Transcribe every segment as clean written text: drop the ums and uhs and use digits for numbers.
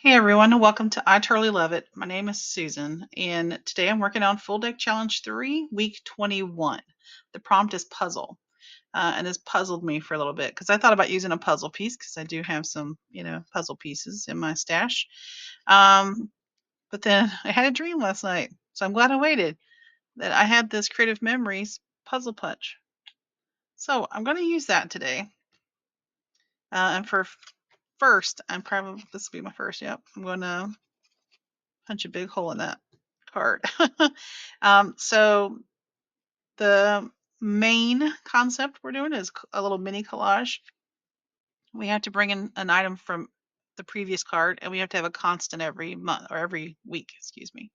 Hey everyone, welcome to I Totally Love It. My name is Susan, and today I'm working on Full Deck Challenge 3, week 21. The prompt is puzzle, and this puzzled me for a little bit because I thought about using a puzzle piece because I do have some, puzzle pieces in my stash. Um, but then I had a dream last night, so I'm glad I waited. That I had this Creative Memories puzzle punch, so I'm going to use that today. And for first, this will be my first. Yep, I'm going to punch a big hole in that card. So the main concept we're doing is a little mini collage. We have to bring in an item from the previous card, and we have to have a constant every month or every week, excuse me.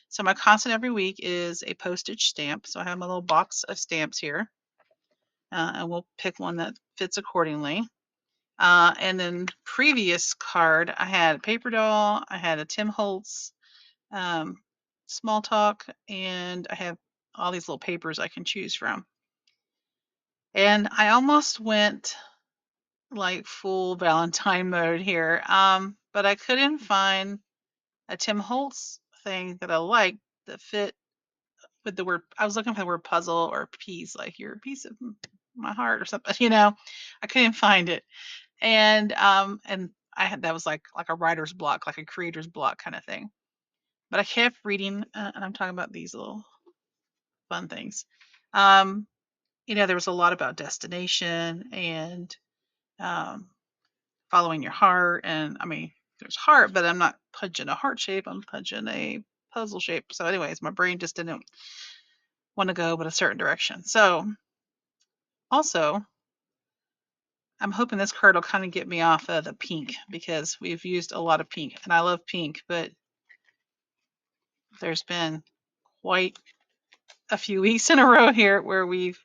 So my constant every week is a postage stamp. So I have my little box of stamps here, and we'll pick one that fits accordingly. And then previous card, I had a paper doll, I had a Tim Holtz, small talk, and I have all these little papers I can choose from. And I almost went like full Valentine mode here, but I couldn't find a Tim Holtz thing that I liked that fit with the word. I was looking for the word puzzle or piece, like you're a piece of my heart or something. I couldn't find it, and I had that was like a writer's block, like a creator's block kind of thing. But I kept reading, and I'm talking about these little fun things. Um, there was a lot about destination and um, following your heart. And I mean, there's heart, but I'm not punching a heart shape. I'm punching a puzzle shape. So, anyways, my brain just didn't want to go but a certain direction. So, also, I'm hoping this card will kind of get me off of the pink because we've used a lot of pink, and I love pink, but there's been quite a few weeks in a row here where we've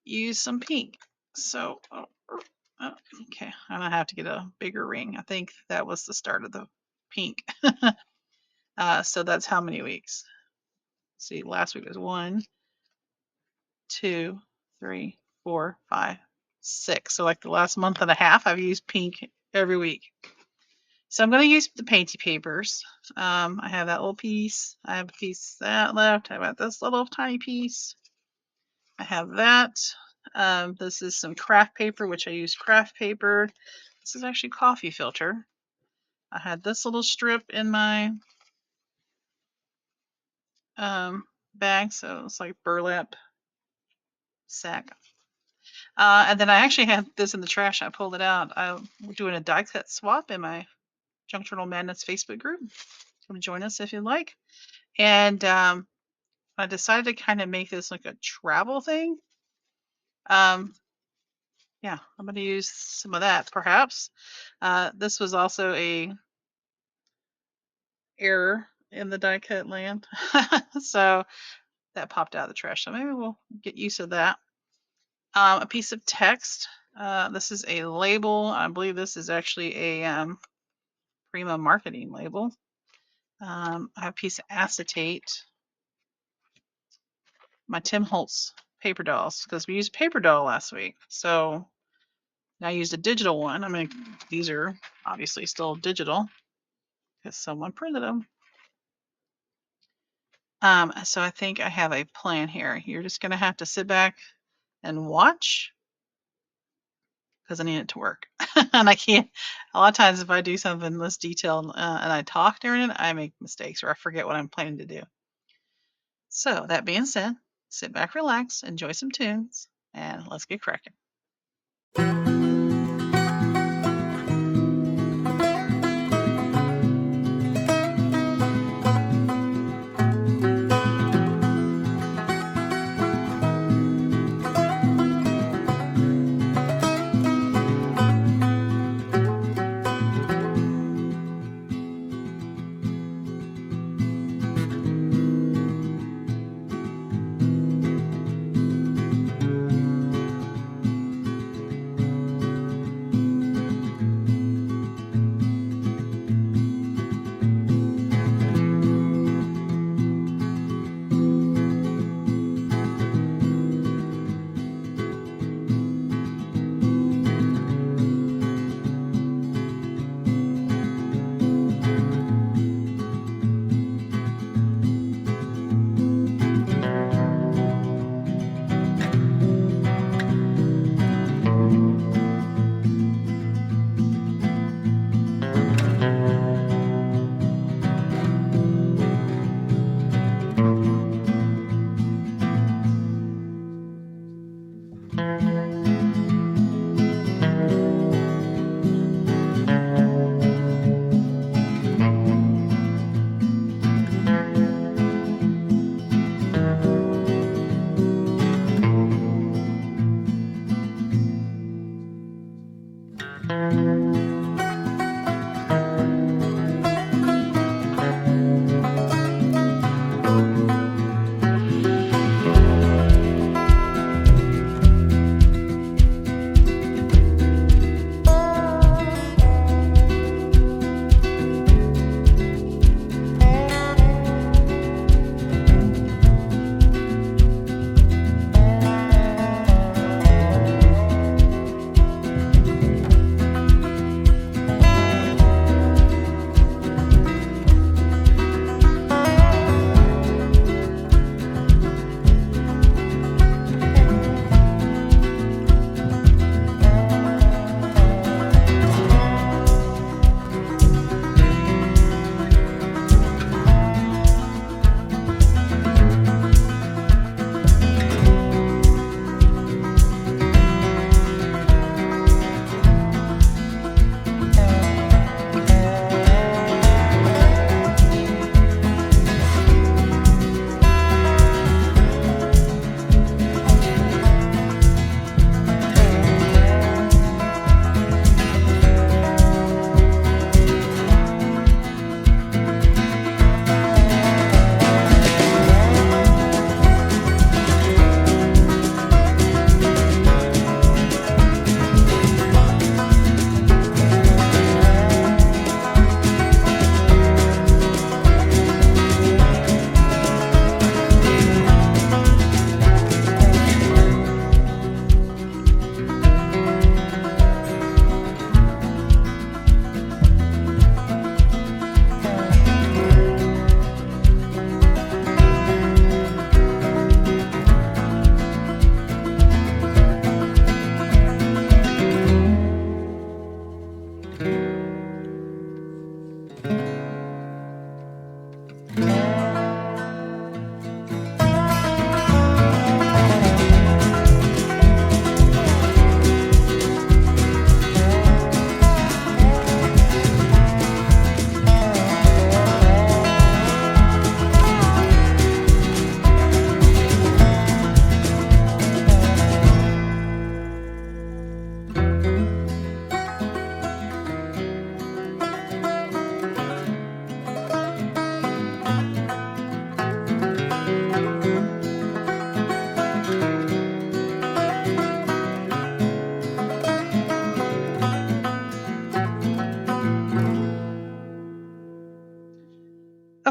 used some pink. So, okay, I'm gonna have to get a bigger ring. I think that was the start of the pink. So that's how many weeks? Let's see, last week was 1, 2, 3, 4, 5, 6. So like the last month and a half, I've used pink every week. So I'm going to use the painty papers. I have that little piece. I have a piece of that left. I have this little tiny piece. I have that. This is some craft paper, which I use craft paper. This is actually coffee filter. I had this little strip in my bag, so it's like burlap sack. And then I actually had this in the trash. I pulled it out. We're doing a die cut swap in my Junk Journal Madness Facebook group. Come join us if you'd like. And I decided to kind of make this like a travel thing. Yeah, I'm going to use some of that perhaps. This was also a error in the die cut land. So that popped out of the trash. So maybe we'll get used to that. A piece of text. This is a label. I believe this is actually a Prima marketing label. I have a piece of acetate. My Tim Holtz paper dolls, because we used paper doll last week. So I used a digital one. I mean, these are obviously still digital because someone printed them. So I think I have a plan here. You're just going to have to sit back and watch because I need it to work. And I can't, a lot of times if I do something this detailed and I talk during it, I make mistakes or I forget what I'm planning to do. So that being said, sit back, relax, enjoy some tunes, and let's get cracking.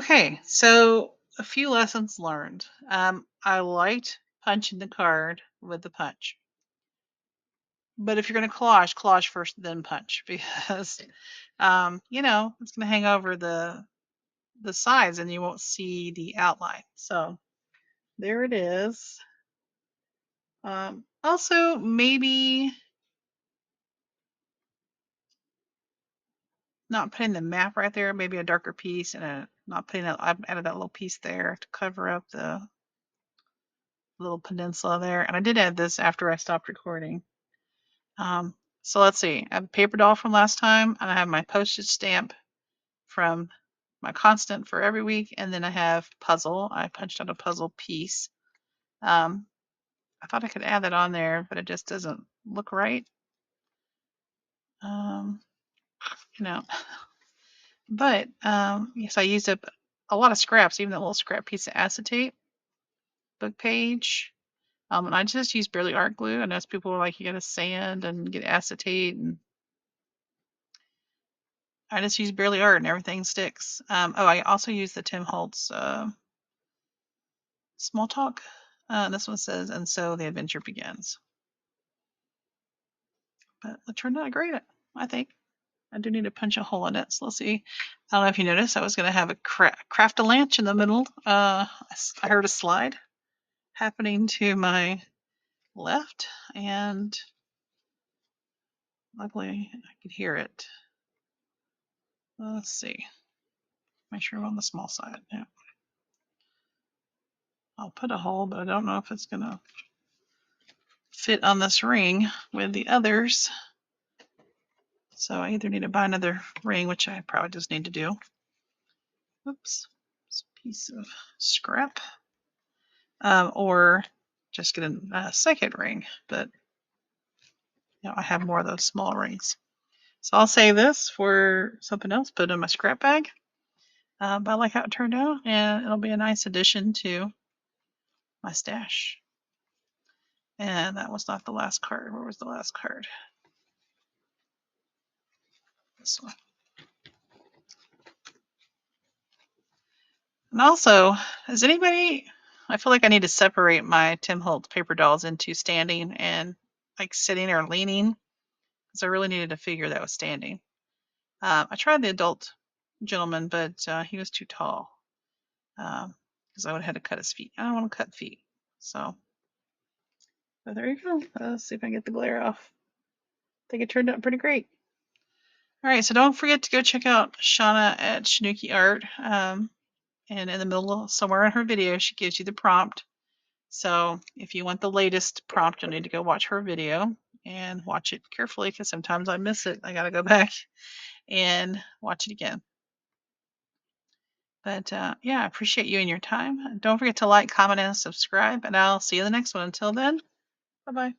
Okay, so a few lessons learned. I liked punching the card with the punch. But if you're going to collage first, then punch because, it's going to hang over the sides and you won't see the outline. So there it is. Also, maybe not putting the map right there, maybe a darker piece and not putting that. I've added that little piece there to cover up the little peninsula there. And I did add this after I stopped recording. So let's see. I have a paper doll from last time, and I have my postage stamp from my constant for every week, and then I have puzzle. I punched out a puzzle piece. I thought I could add that on there, but it just doesn't look right. Um, you know, but yes, I used up a lot of scraps, even that little scrap piece of acetate book page. And I just used Barely Art glue. I know people are like, you gotta sand and get acetate, and I just use Barely Art and everything sticks. I also use the Tim Holtz Small Talk. This one says, and so the adventure begins. But it turned out great, I think. I do need to punch a hole in it, so let's see. I don't know if you noticed, I was going to have a craft a lanch in the middle. I heard a slide happening to my left, and luckily I could hear it. Let's see. Make sure I'm on the small side. Yeah. I'll put a hole, but I don't know if it's going to fit on this ring with the others. So I either need to buy another ring, which I probably just need to do. Oops, it's a piece of scrap. Or just get a second ring, but I have more of those small rings. So I'll save this for something else, put it in my scrap bag. But I like how it turned out, and it'll be a nice addition to my stash. And that was not the last card. Where was the last card? This one. And also, is anybody? I feel like I need to separate my Tim Holtz paper dolls into standing and like sitting or leaning, because I really needed a figure that was standing. I tried the adult gentleman, but he was too tall, because I would have had to cut his feet. I don't want to cut feet. So, but there you go. Let's see if I can get the glare off. I think it turned out pretty great. All right, so don't forget to go check out Shauna at Shanuki Art. And in the middle, somewhere in her video, she gives you the prompt. So if you want the latest prompt, you'll need to go watch her video and watch it carefully, because sometimes I miss it. I got to go back and watch it again. But yeah, I appreciate you and your time. Don't forget to like, comment, and subscribe, and I'll see you in the next one. Until then, bye-bye.